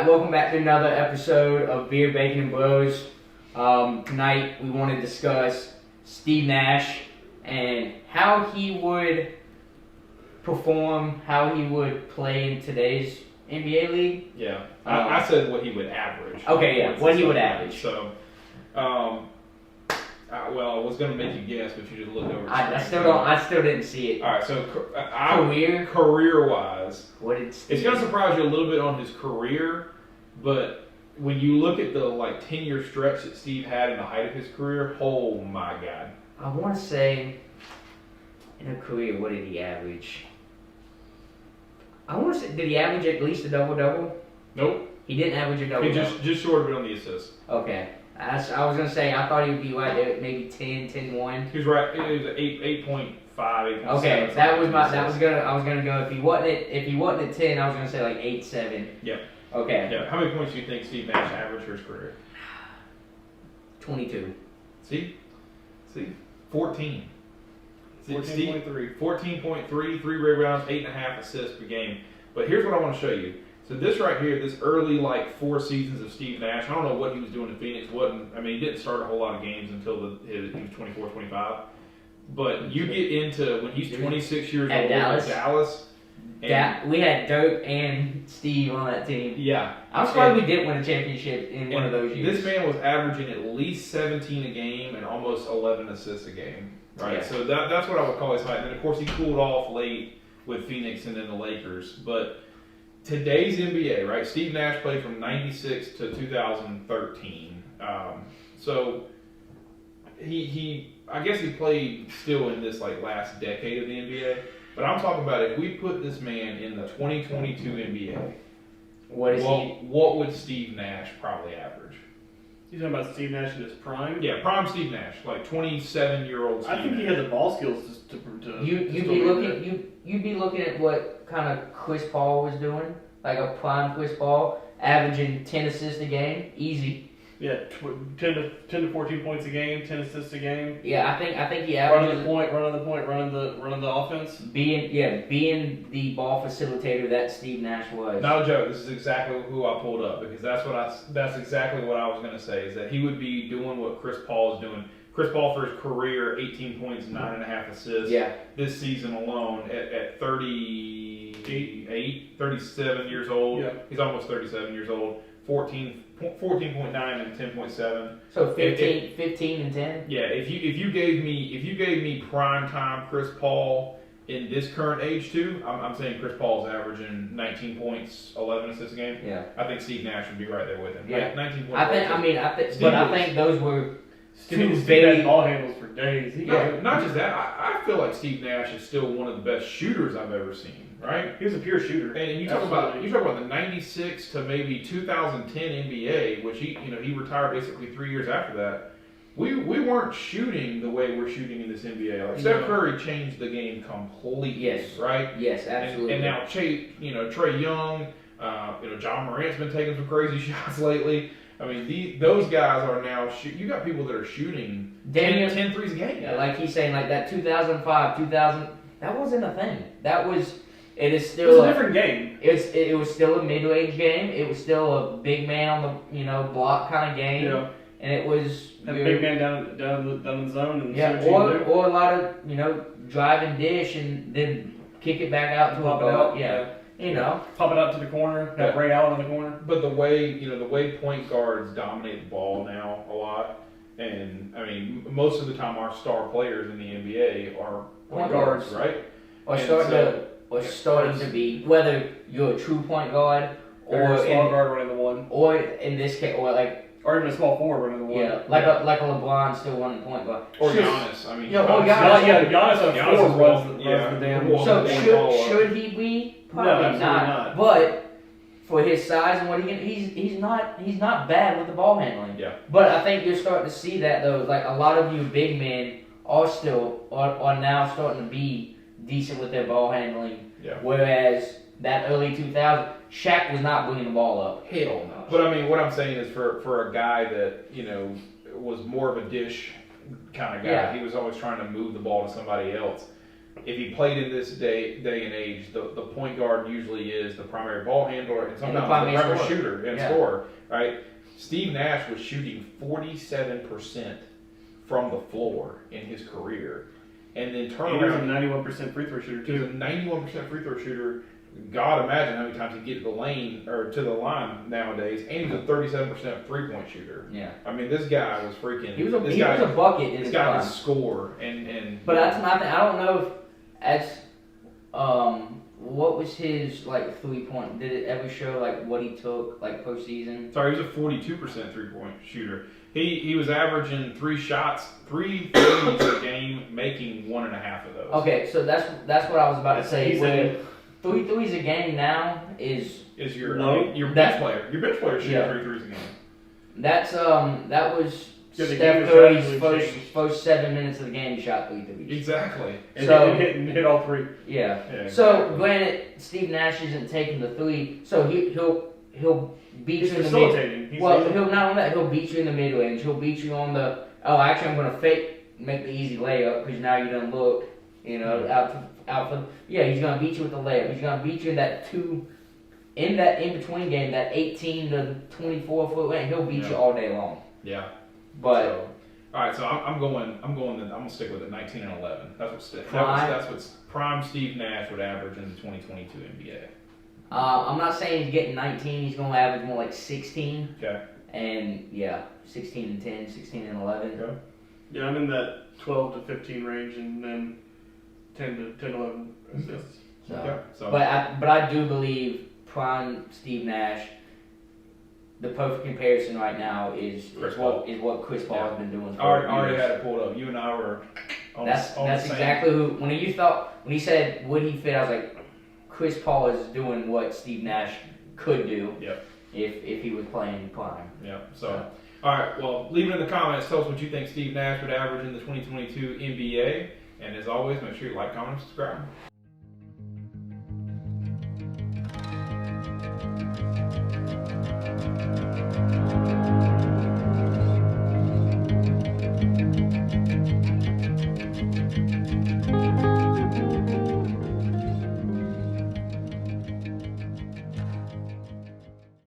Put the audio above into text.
Alright, welcome back to another episode of Beer, Bacon, and Bros. Tonight we want to discuss Steve Nash and how he would perform, how he would play in today's NBA league. Yeah, I said what he would average. Okay, yeah, what he would average. So, I was going to make you guess, but you just looked over. I still didn't see it. All right, so Career-wise, career-wise, what did Steve? It's going to surprise you a little bit on his career, but when you look at the 10-year stretch that Steve had in the height of his career, oh my God! I want to say, in a career, what did he average? I want to say, did he average at least a double-double? Nope. He didn't average a double-double. Just short of it on the assists. Okay. I was going to say, I thought he would be right there at maybe 10, 10-1. He was right. It was 8.5, 8.7. Okay, I was gonna go, if he wasn't at 10, I was gonna say like 8-7. Yep. Okay. Yeah. How many points do you think Steve Nash averaged for his career? 22. See? 14. 14.3. 14.3, 3 rebounds, 8.5 assists per game. But here's what I want to show you. So this right here, this early 4 seasons of Steve Nash, I don't know what he was doing in Phoenix. He didn't start a whole lot of games until he was 24, 25. But you get into when he's 26 years old at Dallas. We had Dirk and Steve on that team. Yeah. I'm surprised we didn't win a championship in one of those years. This man was averaging at least 17 a game and almost 11 assists a game. Right? Yeah. So that's what I would call his height. And then, of course, he cooled off late with Phoenix and then the Lakers. But today's NBA, right? Steve Nash played from 96 to 2013. So I guess he played still in this last decade of the NBA. But I'm talking about if we put this man in the 2022 NBA, what would Steve Nash probably average? You talking about Steve Nash in his prime? Yeah, prime Steve Nash, 27-year-old Steve I think Nash. he had the ball skills to You'd be looking at what kind of Chris Paul was doing, like a prime Chris Paul, averaging 10 assists a game, easy. Yeah, 10 to 14 points a game, 10 assists a game. Yeah, I think he averages running the offense. Being the ball facilitator that Steve Nash was. No joke. This is exactly who I pulled up because that's exactly what I was going to say is that he would be doing what Chris Paul is doing. Chris Paul for his career, 18 points, 9.5 assists. Yeah. This season alone at 37 years old. Yeah. He's almost 37 years old. 14.9 and 10.7. So 15 and 10. Yeah, if you gave me prime time Chris Paul in this current age too, I'm saying Chris Paul's averaging 19 points, 11 assists a game. Yeah, I think Steve Nash would be right there with him. Yeah, 19 points. I think those were two big ball handles for days. Not just that. I feel like Steve Nash is still one of the best shooters I've ever seen. Right? He was a pure shooter. And you talk about the 96 to maybe 2010 NBA, which he retired basically 3 years after that. We weren't shooting the way we're shooting in this NBA. Steph Curry changed the game completely. Yes. Right? Yes, absolutely. And now Trae Young, John Morant's been taking some crazy shots lately. Those guys are now you got people that are shooting 10 threes a game. Yeah, like he's saying, that 2005, 2000, that wasn't a thing. It is still it was a different game. It was still a mid-range game. It was still a big man on the block kind of game. Yeah. And it was a big man down in the zone and or a lot of drive and dish and then kick it back out to a guard. Pop it out to the corner, have Ray Allen in the corner. But the way point guards dominate the ball now a lot, and most of the time our star players in the NBA are point guards, right? Or starting to be, whether you're a true point guard or a small guard running the one, or in this case, or even a small forward running the one. Yeah, like a LeBron still running point guard. Or Giannis. Giannis runs the damn. So should he be? Probably not. But for his size and what he can, he's not bad with the ball handling. Yeah. But I think you're starting to see that though. A lot of you big men are now starting to be decent with their ball handling. Yeah. Whereas that early 2000, Shaq was not bringing the ball up. Hell no. But what I'm saying is for a guy that was more of a dish kind of guy, he was always trying to move the ball to somebody else. if he played in this day and age, the point guard usually is the primary ball handler and sometimes the primary shooter and scorer, right? Steve Nash was shooting 47% from the floor in his career, and then turn around. He was a 91% free throw shooter too. He was a 91% free throw shooter. God, imagine how many times he'd get to the lane or to the line nowadays. And he was a 37% 3-point shooter. Yeah. I mean, this guy was freaking. He was a bucket in his This guy prime. could score and. But that's my thing. I don't know if as what was his like 3-point? Did it ever show like what he took like postseason? Sorry, he was a 42% 3-point shooter. He was averaging 3 threes a game, making 1.5 of those. Okay, so that's what I was about to say. Where 3 threes a game now is your low. your bench player. Your bench player shooting 3 threes a game. That's that was Yeah, Steph Curry's first 7 minutes of the game. He shot 3 threes. Exactly. And So hit all 3. yeah. Yeah, So exactly. granted, Steve Nash isn't taking the 3, so he'll beat He's you in the mid. facilitating. He'll not only that, he'll beat you in the mid range. He'll beat you on the actually I'm gonna make the easy layup because now you don't look out for he's gonna beat you with the layup. He's gonna beat you in that in between game, that 18 to 24 foot range. He'll beat you all day long. Yeah. But So, all right, so I'm gonna stick with it. 19 and 11. That's what prime Steve Nash would average in the 2022 NBA. I'm not saying he's getting 19. He's gonna average more like 16. Okay. And 16 and 10, 16 and 11. Okay. Yeah, I'm in that 12 to 15 range, and then 10 to 11 assists. So, Okay. So, but I do believe prime Steve Nash. The perfect comparison right now is what Chris Paul has been doing. I already had it pulled up. You and I were. That's the same. exactly who. When he said would he fit, I was like, Chris Paul is doing what Steve Nash could do. Yep. If he was playing prime. Yeah. So, all right. Well, leave it in the comments. Tell us what you think Steve Nash would average in the 2022 NBA. And as always, make sure you like, comment, and subscribe.